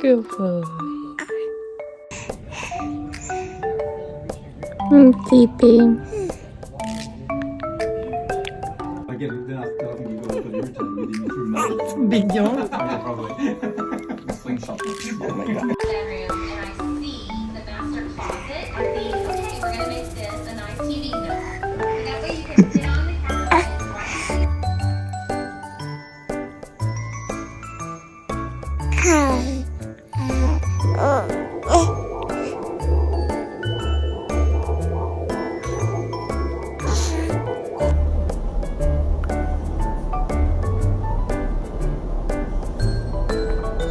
Good boy. Sleeping. Again, then after I think you go to the return within through my Bigyan. probably slingshot. Oh my god. bedroom and I see the master closet. I think, okay, we're gonna make this a nice TV nook. So that way you can sit on the couch and watch. Hi.